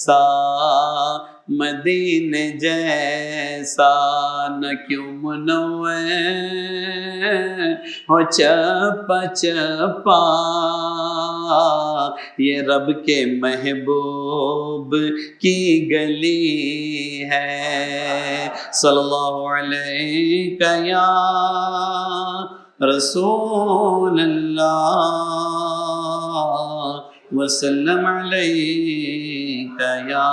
सा मदीने जैसा न क्यों मुनव्वर हो चप्पा चप्पा। ये रब के महबूब की गली है। सल्लल्लाहु अलैका या रसूल अल्लाह वसल्लम अलैका या